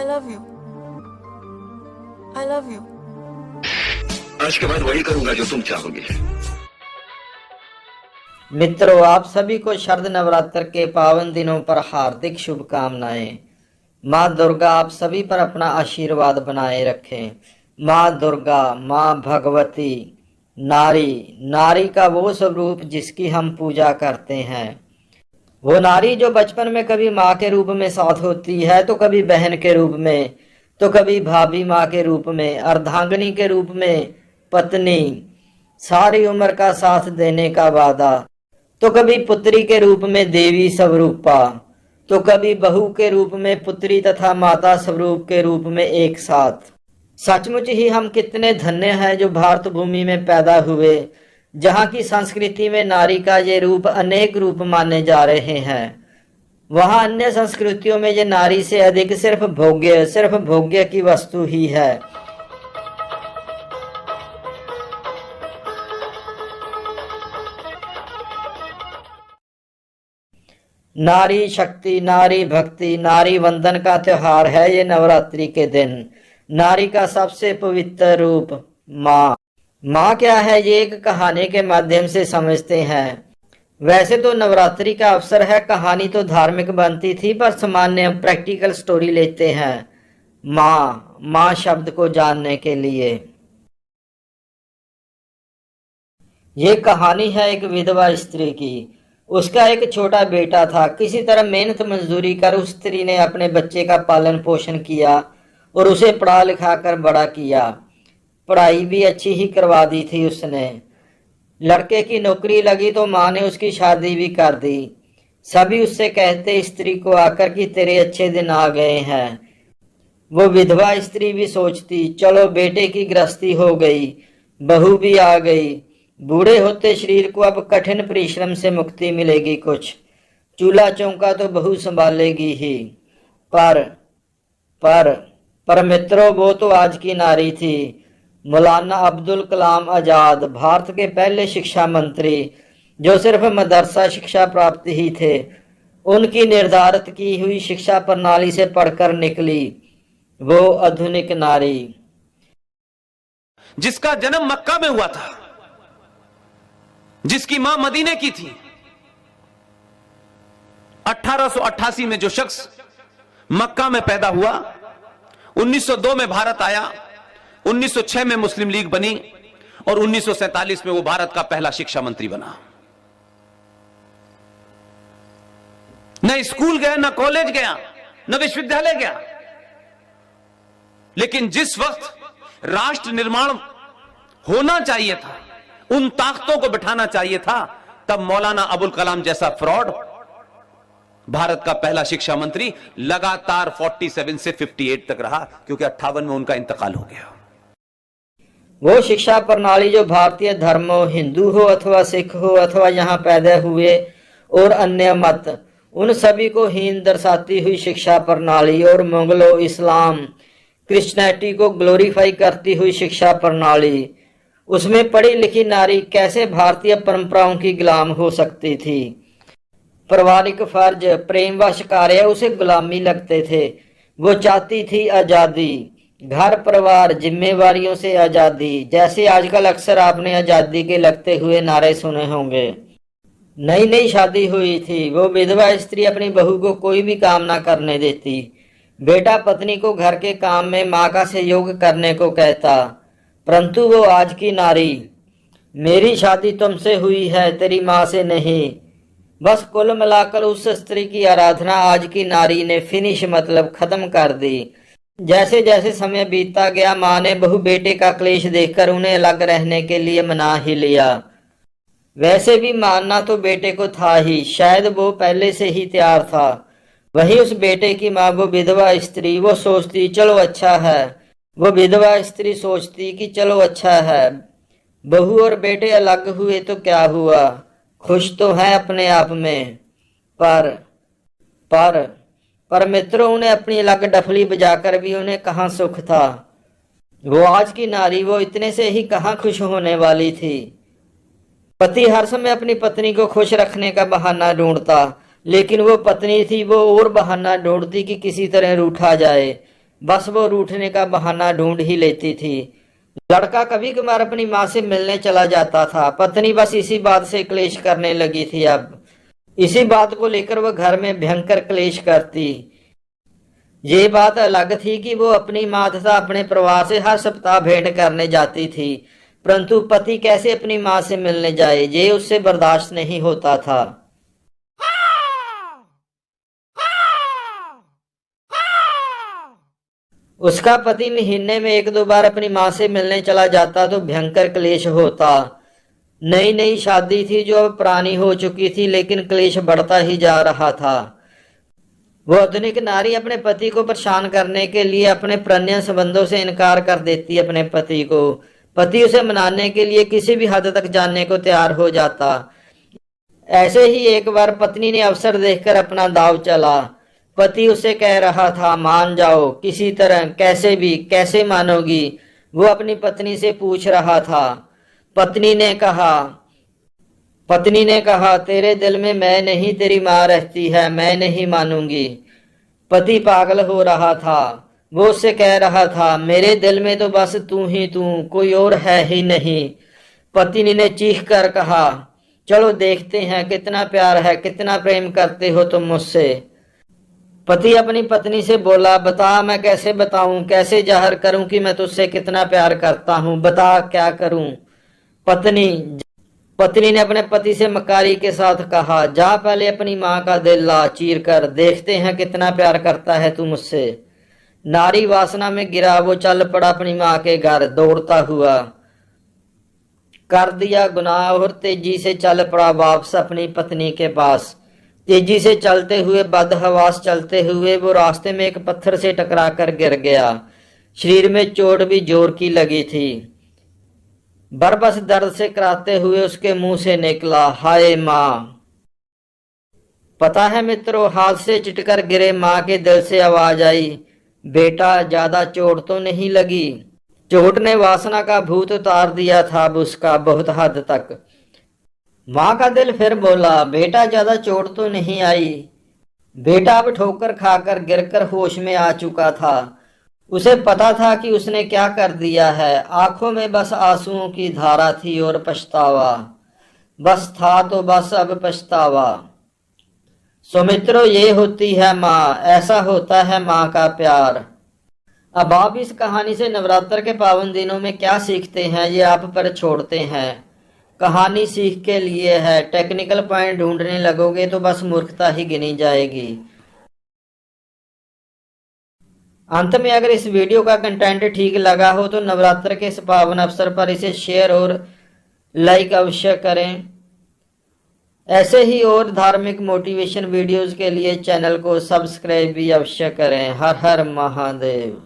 I love you. I love you. आज के बाद वही करूंगा जो तुम चाहोगे। मित्रों, आप सभी को शरद नवरात्र के पावन दिनों पर हार्दिक शुभकामनाएं। माँ दुर्गा आप सभी पर अपना आशीर्वाद बनाए रखें। माँ दुर्गा, माँ भगवती, नारी का वो स्वरूप जिसकी हम पूजा करते हैं। वो नारी जो बचपन में कभी माँ के रूप में साथ होती है, तो कभी बहन के रूप में, तो कभी भाभी माँ के रूप में, अर्धांगिनी के रूप में, पत्नी, सारी उम्र का साथ देने का वादा, तो कभी पुत्री के रूप में देवी स्वरूपा, तो कभी बहू के रूप में पुत्री तथा माता स्वरूप के रूप में एक साथ। सचमुच ही हम कितने धन्य हैं जो भारत भूमि में पैदा हुए, जहाँ की संस्कृति में नारी का ये रूप अनेक रूप माने जा रहे हैं। वहाँ अन्य संस्कृतियों में ये नारी से अधिक सिर्फ भोग्य की वस्तु ही है। नारी शक्ति, नारी भक्ति, नारी वंदन का त्योहार है ये नवरात्रि के दिन। नारी का सबसे पवित्र रूप माँ। माँ क्या है ये एक कहानी के माध्यम से समझते हैं। वैसे तो नवरात्रि का अवसर है, कहानी तो धार्मिक बनती थी, पर सामान्य प्रैक्टिकल स्टोरी लेते हैं माँ शब्द को जानने के लिए। ये कहानी है एक विधवा स्त्री की। उसका एक छोटा बेटा था। किसी तरह मेहनत मजदूरी कर उस स्त्री ने अपने बच्चे का पालन पोषण किया और उसे पढ़ा लिखा कर बड़ा किया। पढ़ाई भी अच्छी ही करवा दी थी उसने। लड़के की नौकरी लगी तो माँ ने उसकी शादी भी कर दी। सभी उससे कहते स्त्री को आकर कि तेरे अच्छे दिन आ गए हैं। वो विधवा स्त्री भी सोचती चलो बेटे की गृहस्थी हो गई, बहू भी आ गई, बूढ़े होते शरीर को अब कठिन परिश्रम से मुक्ति मिलेगी, कुछ चूल्हा चौका तो बहू संभालेगी ही। पर मित्रों, वो तो आज की नारी थी। मौलाना अब्दुल कलाम आजाद, भारत के पहले शिक्षा मंत्री, जो सिर्फ मदरसा शिक्षा प्राप्त ही थे, उनकी निर्धारित की हुई शिक्षा प्रणाली से पढ़कर निकली वो आधुनिक नारी, जिसका जन्म मक्का में हुआ था, जिसकी मां मदीने की थी। 1888 में जो शख्स मक्का में पैदा हुआ, 1902 में भारत आया, 1906 में मुस्लिम लीग बनी और 1947 में वो भारत का पहला शिक्षा मंत्री बना। न स्कूल गया, न कॉलेज गया, न विश्वविद्यालय गया, लेकिन जिस वक्त राष्ट्र निर्माण होना चाहिए था, उन ताकतों को बिठाना चाहिए था, तब मौलाना अबुल कलाम जैसा फ्रॉड भारत का पहला शिक्षा मंत्री लगातार 47 से 58 तक रहा, क्योंकि 58 में उनका इंतकाल हो गया। वो शिक्षा प्रणाली जो भारतीय धर्म हो, हिंदू हो अथवा सिख हो अथवा यहाँ पैदा हुए और अन्य मत, उन सभी को हीन दर्शाती हुई शिक्षा प्रणाली, और मुगलों, इस्लाम, क्रिश्चियनिटी को ग्लोरीफाई करती हुई शिक्षा प्रणाली, उसमें पढ़ी लिखी नारी कैसे भारतीय परंपराओं की गुलाम हो सकती थी। पारिवारिक फर्ज, प्रेमवश कार्य उसे गुलामी लगते थे। वो चाहती थी आजादी, घर परिवार जिम्मेवारियों से आजादी। जैसे आजकल अक्सर आपने आजादी के लगते हुए नारे सुने होंगे। नई शादी हुई थी, वो विधवा स्त्री अपनी बहू को कोई भी काम ना करने देती। बेटा पत्नी को घर के काम में माँ का सहयोग करने को कहता, परंतु वो आज की नारी, मेरी शादी तुमसे हुई है, तेरी माँ से नहीं। बस कुल मिलाकर उस स्त्री की आराधना आज की नारी ने फिनिश मतलब खत्म कर दी। जैसे जैसे समय बीतता गया, माँ ने बहू बेटे का क्लेश देखकर उन्हें अलग रहने के लिए मना ही लिया। वैसे भी मानना तो बेटे को था ही, शायद वो पहले से ही तैयार था। वही उस बेटे की माँ, वो विधवा स्त्री, वो सोचती चलो अच्छा है। वो विधवा स्त्री सोचती कि चलो अच्छा है, बहू और बेटे अलग हुए तो क्या हुआ, खुश तो है अपने आप में। पर मित्रों, उन्हें अपनी अलग डफली बजाकर भी उन्हें कहाँ सुख था। वो आज की नारी, वो इतने से ही कहाँ खुश होने वाली थी। पति हर समय अपनी पत्नी को खुश रखने का बहाना ढूंढता, लेकिन वो पत्नी थी, वो और बहाना ढूंढती कि किसी तरह रूठा जाए। बस वो रूठने का बहाना ढूंढ ही लेती थी। लड़का कभी कभार अपनी माँ से मिलने चला जाता था। पत्नी बस इसी बात से क्लेश करने लगी थी। अब इसी बात को लेकर वह घर में भयंकर क्लेश करती। ये बात अलग थी कि वो अपनी माँ तथा अपने परिवार से हर सप्ताह भेंट करने जाती थी, परंतु पति कैसे अपनी माँ से मिलने जाए, ये उससे बर्दाश्त नहीं होता था। उसका पति महीने में 1-2 बार अपनी माँ से मिलने चला जाता तो भयंकर क्लेश होता। नई नई शादी थी जो अब पुरानी हो चुकी थी, लेकिन क्लेश बढ़ता ही जा रहा था। वो आधुनिक नारी अपने पति को परेशान करने के लिए अपने प्रणय संबंधों से इनकार कर देती अपने पति को। पति उसे मनाने के लिए किसी भी हद तक जाने को तैयार हो जाता। ऐसे ही एक बार पत्नी ने अवसर देखकर अपना दांव चला। पति उसे कह रहा था, मान जाओ किसी तरह, कैसे भी। कैसे मानोगी, वो अपनी पत्नी से पूछ रहा था। पत्नी ने कहा तेरे दिल में मैं नहीं तेरी माँ रहती है, मैं नहीं मानूंगी। पति पागल हो रहा था। वो उससे कह रहा था, मेरे दिल में तो बस तू ही तू, कोई और है ही नहीं। पत्नी ने चीख कर कहा, चलो देखते हैं कितना प्यार है, कितना प्रेम करते हो तुम मुझसे। पति अपनी पत्नी से बोला, बता, मैं कैसे बताऊं, कैसे जाहिर करूं कि मैं तुझसे कितना प्यार करता हूं, बता क्या करूं। पत्नी ने अपने पति से मकारी के साथ कहा, जा पहले अपनी माँ का दिल ला चीर कर, देखते हैं कितना प्यार करता है तू मुझसे। नारी वासना में गिरा वो चल पड़ा अपनी माँ के घर दौड़ता हुआ। कर दिया गुनाह और तेजी से चल पड़ा वापस अपनी पत्नी के पास। तेजी से चलते हुए, बदहवास चलते हुए वो रास्ते में एक पत्थर से टकरा कर गिर गया। शरीर में चोट भी जोर की लगी थी। बरबस दर्द से कराते हुए उसके मुंह से निकला, हाय माँ। पता है मित्रों, हाथ से चिटकर गिरे माँ के दिल से आवाज आई, बेटा ज्यादा चोट तो नहीं लगी। चोट ने वासना का भूत उतार दिया था अब उसका बहुत हद तक। माँ का दिल फिर बोला, बेटा ज्यादा चोट तो नहीं आई। बेटा अब ठोकर खाकर गिरकर होश में आ चुका था। उसे पता था कि उसने क्या कर दिया है। आंखों में बस आंसुओं की धारा थी और पछतावा बस था, तो बस अब पछतावा। सो मित्रों, ये होती है माँ, ऐसा होता है माँ का प्यार। अब आप इस कहानी से नवरात्र के पावन दिनों में क्या सीखते हैं, ये आप पर छोड़ते हैं। कहानी सीख के लिए है, टेक्निकल पॉइंट ढूंढने लगोगे तो बस मूर्खता ही गिनी जाएगी। अंत में अगर इस वीडियो का कंटेंट ठीक लगा हो तो नवरात्र के इस पावन अवसर पर इसे शेयर और लाइक अवश्य करें। ऐसे ही और धार्मिक मोटिवेशन वीडियोस के लिए चैनल को सब्सक्राइब भी अवश्य करें। हर हर महादेव।